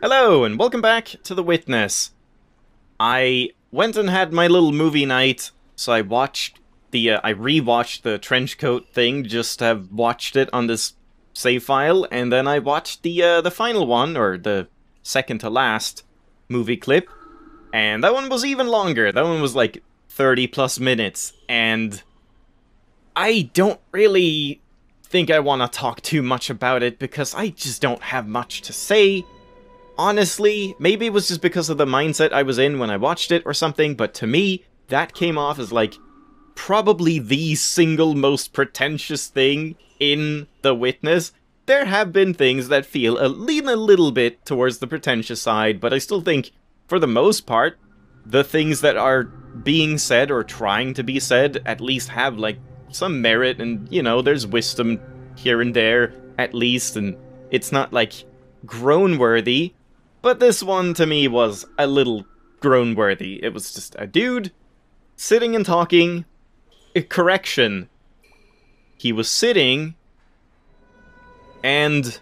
Hello, and welcome back to The Witness. I went and had my little movie night, so I rewatched the Trenchcoat thing, just to have watched it on this save file, and then I watched the final one, or the second to last movie clip, and that one was even longer. That one was like 30 plus minutes, and I don't really think I want to talk too much about it, because I just don't have much to say. Honestly, maybe it was just because of the mindset I was in when I watched it or something, but to me, that came off as like probably the single most pretentious thing in The Witness. There have been things that lean a little bit towards the pretentious side, but I still think, for the most part, the things that are being said or trying to be said at least have like some merit, and you know, there's wisdom here and there at least, and it's not like groan-worthy. But this one, to me, was a little groan-worthy. It was just a dude sitting and talking. Correction. He was sitting, and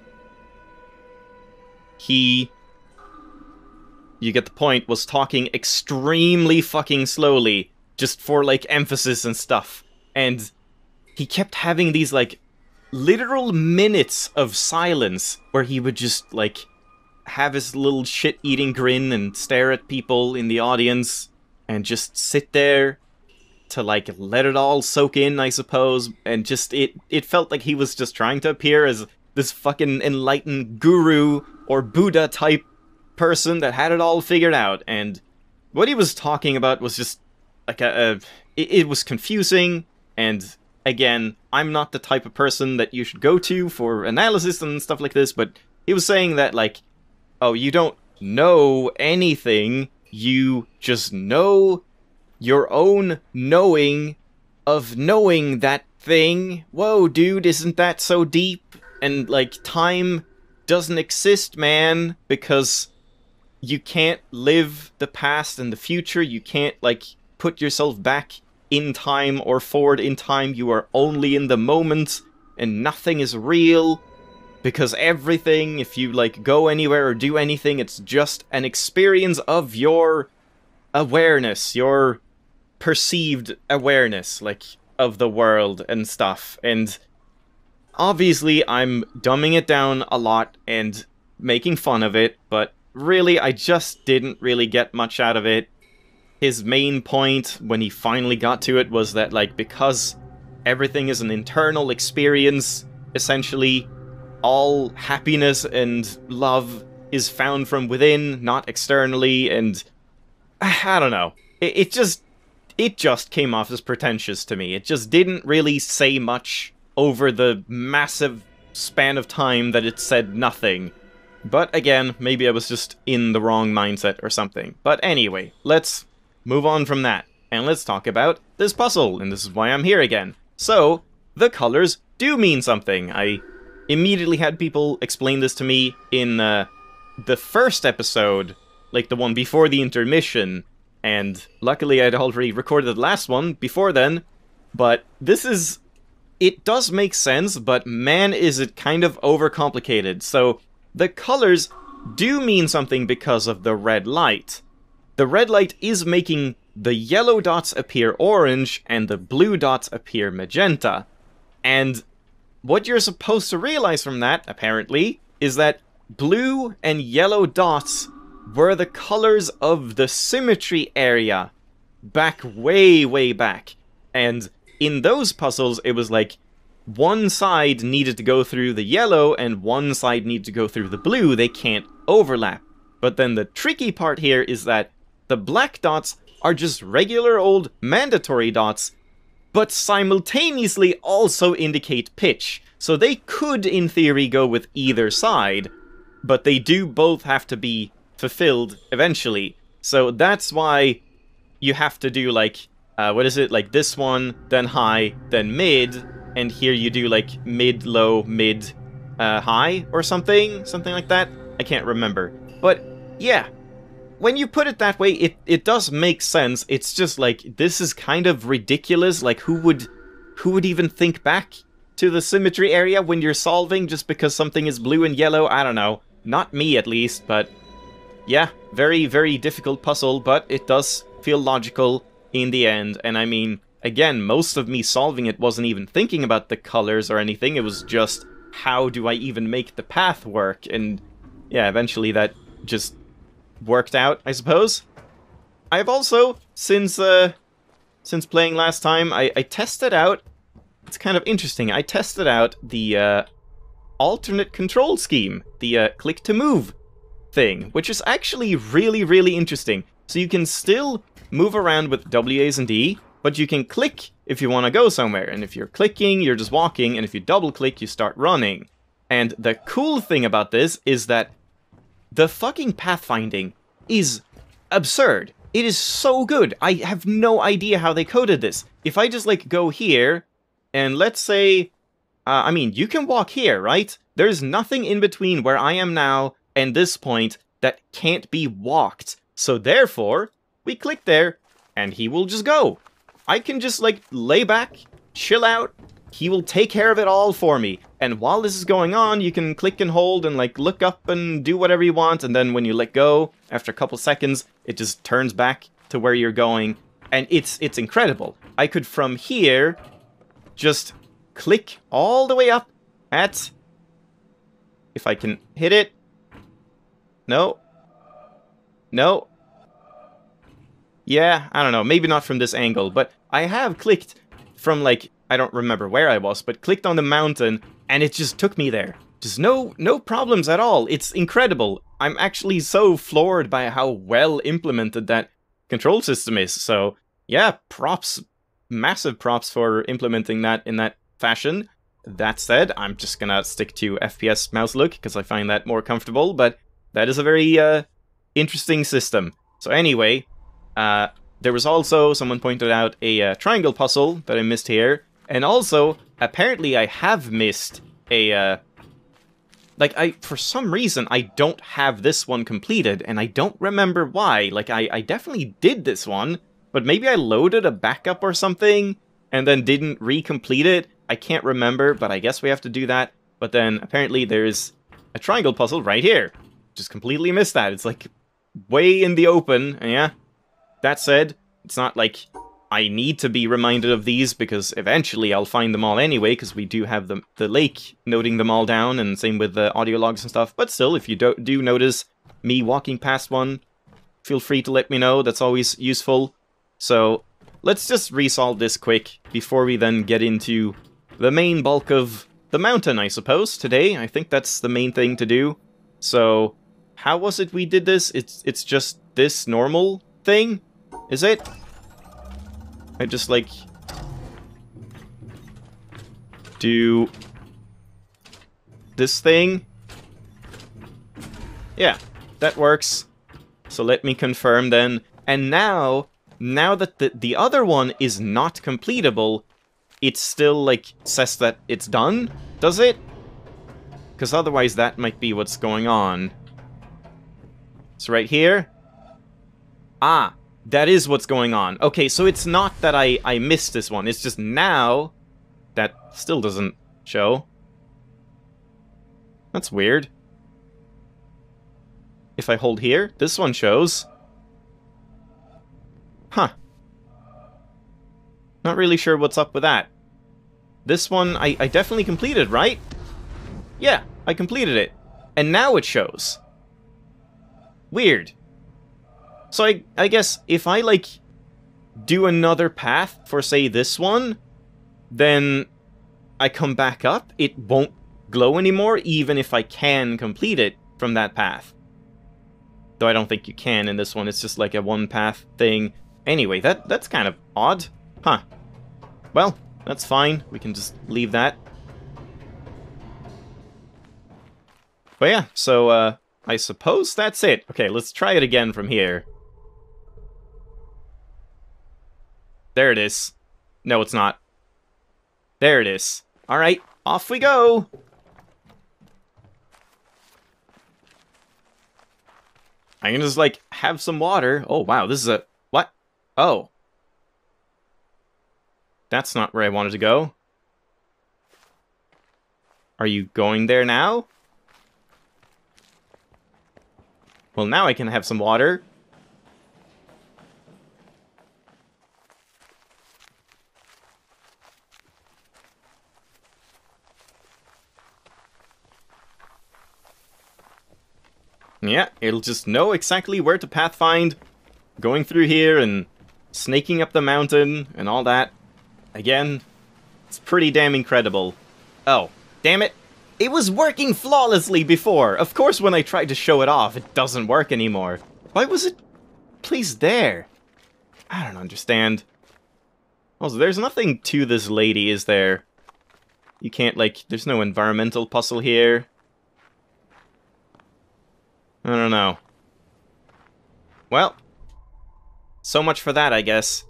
he, you get the point, was talking extremely fucking slowly, just for, like, emphasis and stuff. And he kept having these, like, literal minutes of silence, where he would just, like, have his little shit-eating grin and stare at people in the audience and just sit there to, like, let it all soak in, I suppose, and just, it felt like he was just trying to appear as this fucking enlightened guru or Buddha-type person that had it all figured out, and what he was talking about was just, like, it was confusing, and again, I'm not the type of person that you should go to for analysis and stuff like this, but he was saying that, like, oh, you don't know anything, you just know your own knowing of knowing that thing. Whoa, dude, isn't that so deep? And, like, time doesn't exist, man, because you can't live the past and the future, you can't, like, put yourself back in time or forward in time, you are only in the moment, and nothing is real. Because everything, if you, like, go anywhere or do anything, it's just an experience of your awareness, your perceived awareness, like, of the world and stuff. And obviously, I'm dumbing it down a lot and making fun of it, but really, I just didn't really get much out of it. His main point, when he finally got to it, was that, like, because everything is an internal experience, essentially, all happiness and love is found from within, not externally, and I don't know. It just came off as pretentious to me. It just didn't really say much over the massive span of time that it said nothing. But again, maybe I was just in the wrong mindset or something. But anyway, let's move on from that, and let's talk about this puzzle, and this is why I'm here again. So, the colors do mean something. I immediately had people explain this to me in the first episode, like the one before the intermission, and luckily I'd already recorded the last one before then, but it does make sense, but man is it kind of overcomplicated. So, the colors do mean something because of the red light. The red light is making the yellow dots appear orange, and the blue dots appear magenta. And what you're supposed to realize from that, apparently, is that blue and yellow dots were the colors of the symmetry area back way, way back. And in those puzzles, it was like one side needed to go through the yellow and one side needed to go through the blue. They can't overlap. But then the tricky part here is that the black dots are just regular old mandatory dots, but simultaneously also indicate pitch. So they could, in theory, go with either side, but they do both have to be fulfilled eventually. So that's why you have to do, like, what is it? Like this one, then high, then mid, and here you do, like, mid, low, mid, high, or something? Something like that? I can't remember. But, yeah. When you put it that way, it does make sense. It's just like, this is kind of ridiculous. Like, who would even think back to the symmetry area when you're solving just because something is blue and yellow? I don't know. Not me, at least, but yeah, very, very difficult puzzle, but it does feel logical in the end. And I mean, again, most of me solving it wasn't even thinking about the colors or anything. It was just, how do I even make the path work? And yeah, eventually that just worked out, I suppose. I've also, since playing last time, I tested out, it's kind of interesting, I tested out the alternate control scheme, the click to move thing, which is actually really, really interesting. So you can still move around with WAs and D, but you can click if you want to go somewhere, and if you're clicking, you're just walking, and if you double click, you start running. And the cool thing about this is that the fucking pathfinding is absurd. It is so good. I have no idea how they coded this. If I just, like, go here, and let's say, I mean, you can walk here, right? There's nothing in between where I am now and this point that can't be walked. So therefore, we click there, and he will just go. I can just, like, lay back, chill out, he will take care of it all for me. And while this is going on, you can click and hold and, like, look up and do whatever you want, and then when you let go, after a couple seconds, it just turns back to where you're going. And it's incredible. I could, from here, just click all the way up at... If I can hit it. No. No. Yeah, I don't know, maybe not from this angle, but I have clicked from, like, I don't remember where I was, but clicked on the mountain, and it just took me there. Just no problems at all. It's incredible. I'm actually so floored by how well implemented that control system is. So, yeah, props. Massive props for implementing that in that fashion. That said, I'm just gonna stick to FPS mouse look, because I find that more comfortable, but that is a very interesting system. So anyway, there was also, someone pointed out, a triangle puzzle that I missed here. And also, apparently I have missed a, like, for some reason, I don't have this one completed, and I don't remember why. Like, I definitely did this one, but maybe I loaded a backup or something, and then didn't recomplete it. I can't remember, but I guess we have to do that. But then, apparently, there's a triangle puzzle right here. Just completely missed that. It's, like, way in the open, yeah. That said, it's not like I need to be reminded of these, because eventually I'll find them all anyway, because we do have the lake noting them all down, and same with the audio logs and stuff. But still, if you do notice me walking past one, feel free to let me know. That's always useful. So, let's just resolve this quick, before we then get into the main bulk of the mountain, I suppose, today. I think that's the main thing to do. So, how was it we did this? It's just this normal thing? Is it? I just, like, do this thing. Yeah, that works. So let me confirm then. And now that the other one is not completable, it still, like, says that it's done, does it? Because otherwise that might be what's going on. So right here. Ah, that is what's going on. Okay, so it's not that I missed this one. It's just now that still doesn't show. That's weird. If I hold here, this one shows. Huh. Not really sure what's up with that. This one, I definitely completed, right? Yeah, I completed it. And now it shows. Weird. So I guess if I, like, do another path for, say, this one, then I come back up, it won't glow anymore, even if I can complete it from that path. Though I don't think you can in this one, it's just like a one-path thing. Anyway, that's kind of odd. Huh. Well, that's fine. We can just leave that. But yeah, so, I suppose that's it. Okay, let's try it again from here. There it is. No, it's not. There it is. Alright, off we go! I can just, like, have some water. Oh, wow, this is a... What? Oh. That's not where I wanted to go. Are you going there now? Well, now I can have some water. Yeah, it'll just know exactly where to pathfind, going through here and snaking up the mountain and all that. Again, it's pretty damn incredible. Oh, damn it. It was working flawlessly before. Of course, when I tried to show it off, it doesn't work anymore. Why was it placed there? I don't understand. Also, there's nothing to this lady, is there? You can't, like, there's no environmental puzzle here. I don't know. Well, so much for that, I guess.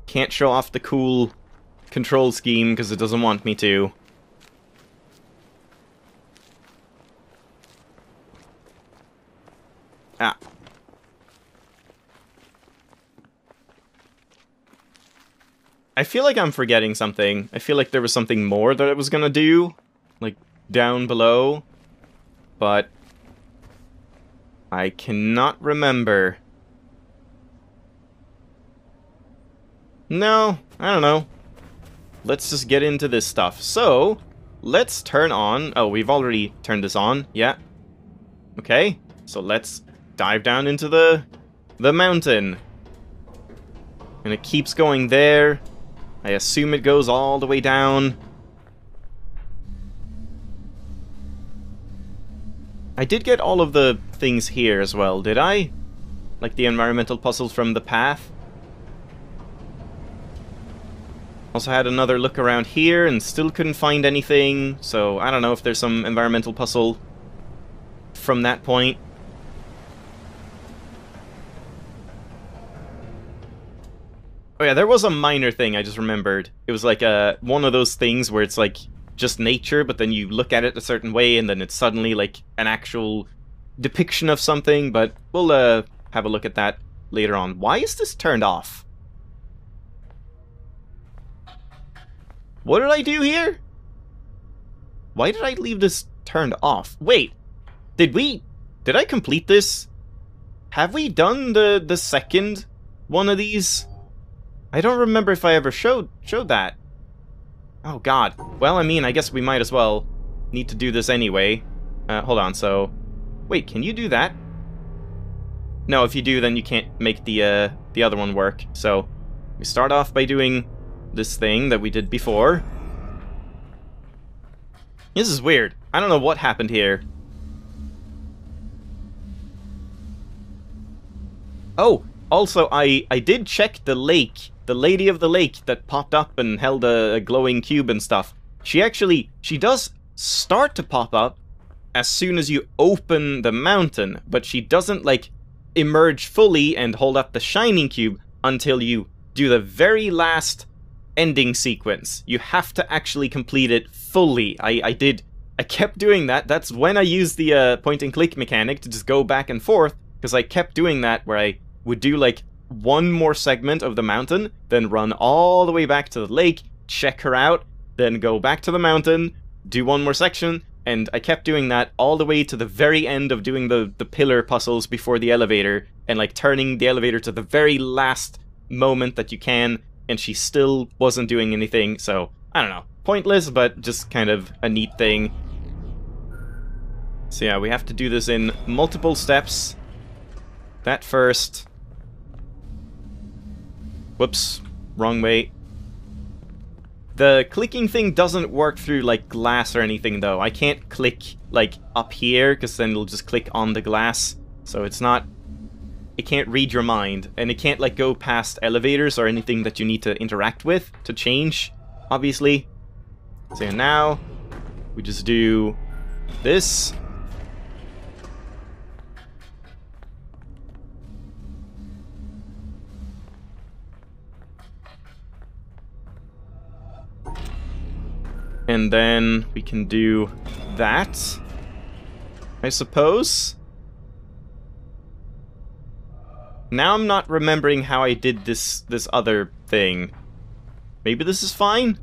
Can't show off the cool control scheme because it doesn't want me to. Ah. I feel like I'm forgetting something. I feel like there was something more that I was gonna do, like, down below, but I cannot remember. No, I don't know. Let's just get into this stuff. So, let's turn on... Oh, we've already turned this on. Yeah. Okay, so let's dive down into the mountain. And it keeps going there. I assume it goes all the way down. I did get all of the things here as well, did I? Like the environmental puzzles from the path. Also had another look around here and still couldn't find anything, so I don't know if there's some environmental puzzle from that point. Oh yeah, there was a minor thing I just remembered. It was like one of those things where it's like just nature, but then you look at it a certain way and then it's suddenly like an actual depiction of something, but we'll have a look at that later on. Why is this turned off? What did I do here? Why did I leave this turned off? Wait, did I complete this? Have we done the second one of these? I don't remember if I ever showed that. Oh god. Well, I mean, I guess we might as well need to do this anyway. Hold on, so... Wait, can you do that? No, if you do, then you can't make the other one work. So, we start off by doing this thing that we did before. This is weird. I don't know what happened here. Oh, also, I did check the lake. The Lady of the Lake that popped up and held a glowing cube and stuff. She does start to pop up as soon as you open the mountain, but she doesn't, like, emerge fully and hold up the shining cube until you do the very last ending sequence. You have to actually complete it fully. I kept doing that. That's when I used the point and click mechanic to just go back and forth, because I kept doing that where I would do, like, one more segment of the mountain, then run all the way back to the lake, check her out, then go back to the mountain, do one more section, and I kept doing that all the way to the very end of doing the pillar puzzles before the elevator, and like turning the elevator to the very last moment that you can, and she still wasn't doing anything, so, I don't know. Pointless, but just kind of a neat thing. So yeah, we have to do this in multiple steps. That first. Whoops, wrong way. The clicking thing doesn't work through, like, glass or anything, though. I can't click, like, up here, because then it'll just click on the glass. So it's not... It can't read your mind, and it can't, like, go past elevators or anything that you need to interact with to change, obviously. So now, we just do this. And then we can do that, I suppose. Now I'm not remembering how I did this other thing. Maybe this is fine?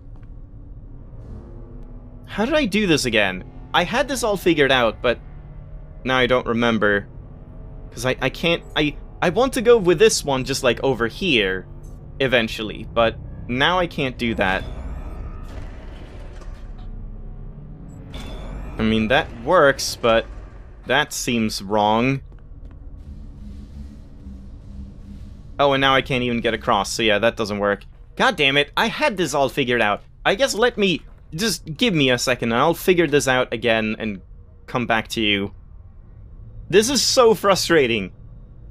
How did I do this again? I had this all figured out, but now I don't remember. Because I can't... I want to go with this one just, like, over here, eventually. But now I can't do that. I mean, that works, but that seems wrong. Oh, and now I can't even get across, so yeah, that doesn't work. God damn it, I had this all figured out. I guess let me... Just give me a second and I'll figure this out again and come back to you. This is so frustrating.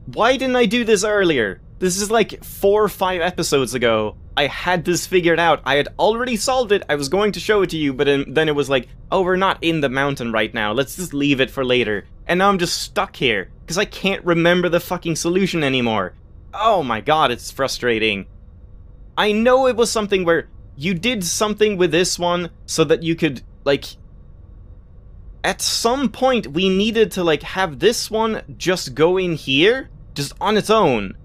Why didn't I do this earlier? This is like 4 or 5 episodes ago. I had this figured out. I had already solved it. I was going to show it to you, but then it was like, oh, we're not in the mountain right now. Let's just leave it for later. And now I'm just stuck here because I can't remember the fucking solution anymore. Oh my god, it's frustrating. I know it was something where you did something with this one so that you could, like... At some point, we needed to, like, have this one just go in here, just on its own,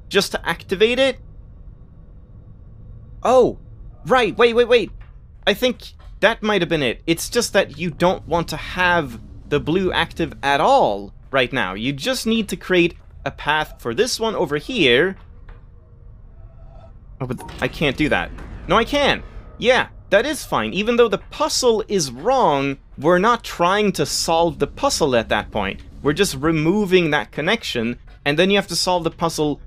just to activate it. Oh, right, wait. I think that might have been it. It's just that you don't want to have the blue active at all right now. You just need to create a path for this one over here. Oh, but I can't do that. No, I can. Yeah, that is fine. Even though the puzzle is wrong, we're not trying to solve the puzzle at that point. We're just removing that connection, and then you have to solve the puzzle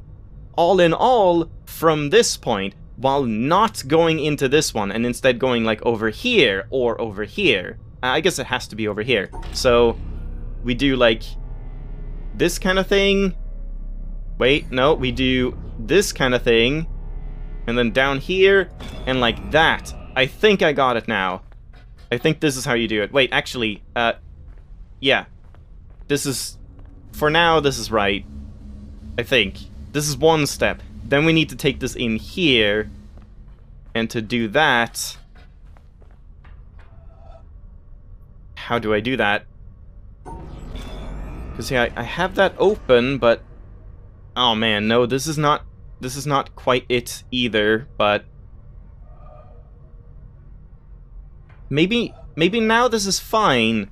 all in all from this point, while not going into this one, and instead going like over here or over here. I guess it has to be over here. So we do like this kind of thing. Wait, no, we do this kind of thing. And then down here, and like that. I think I got it now. I think this is how you do it. Wait, actually, yeah. This is... For now, this is right. I think. This is one step. Then we need to take this in here. And to do that... How do I do that? Because, yeah, I have that open, but... Oh, man, no, this is not quite it either, but... Maybe now this is fine.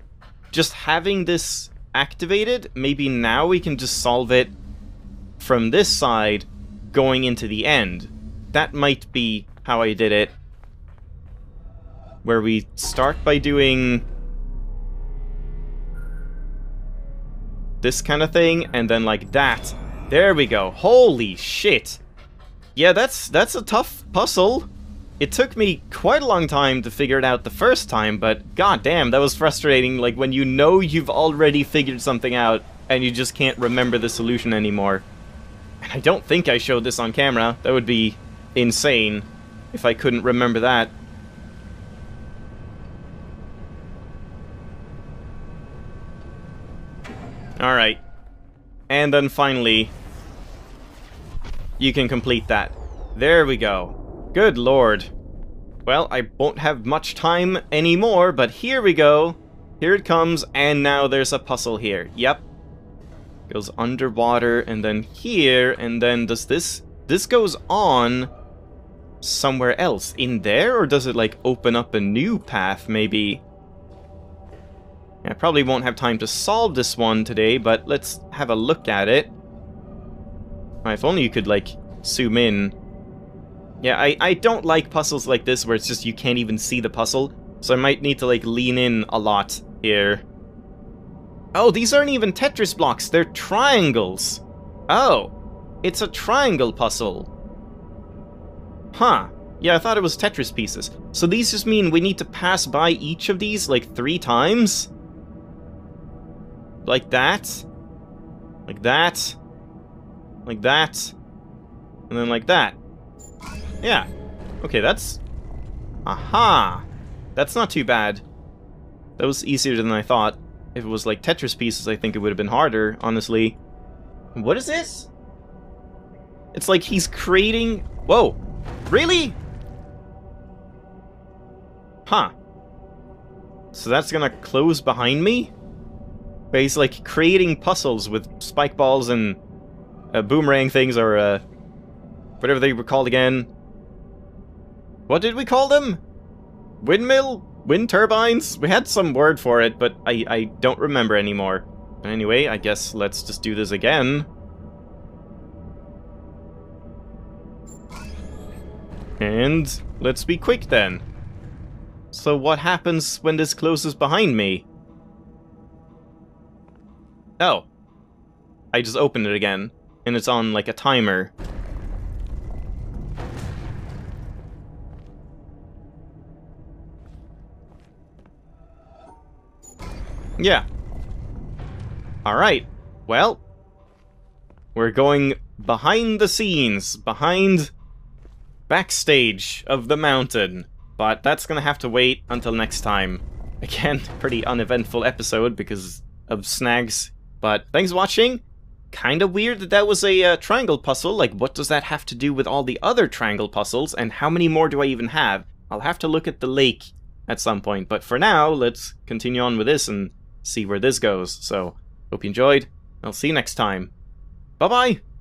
Just having this activated, maybe now we can just solve it from this side going into the end. That might be how I did it. Where we start by doing this kind of thing, and then like that. There we go. Holy shit. Yeah, that's a tough puzzle. It took me quite a long time to figure it out the first time, but goddamn, that was frustrating, like when you know you've already figured something out and you just can't remember the solution anymore. And I don't think I showed this on camera. That would be insane if I couldn't remember that. Alright. And then finally, you can complete that. There we go. Good lord. Well, I won't have much time anymore, but here we go. Here it comes, and now there's a puzzle here. Yep. Goes underwater, and then here, and then does this... This goes on somewhere else. In there, or does it, like, open up a new path, maybe? I probably won't have time to solve this one today, but let's have a look at it. If only you could, like, zoom in. Yeah, I don't like puzzles like this where it's just you can't even see the puzzle, so I might need to, like, lean in a lot here. Oh, these aren't even Tetris blocks, they're triangles. Oh, it's a triangle puzzle. Huh. Yeah, I thought it was Tetris pieces. So these just mean we need to pass by each of these, like, 3 times? Like that. Like that. Like that. And then like that. Yeah. Okay, that's... Aha! That's not too bad. That was easier than I thought. If it was like Tetris pieces, I think it would have been harder, honestly. What is this? It's like he's creating... Whoa! Really? Huh. So that's gonna close behind me? But he's like creating puzzles with spike balls and boomerang things, or whatever they were called again. What did we call them? Windmill? Wind turbines? We had some word for it, but I don't remember anymore. Anyway, I guess let's just do this again. And let's be quick then. So what happens when this closes behind me? Oh. I just opened it again, and it's on like a timer. Yeah. Alright. Well, we're going behind the scenes, behind backstage of the mountain. But that's gonna have to wait until next time. Again, pretty uneventful episode because of snags. But thanks for watching. Kinda weird that that was a triangle puzzle. Like, what does that have to do with all the other triangle puzzles? And how many more do I even have? I'll have to look at the lake at some point. But for now, let's continue on with this and see where this goes. So, hope you enjoyed. I'll see you next time. Bye-bye!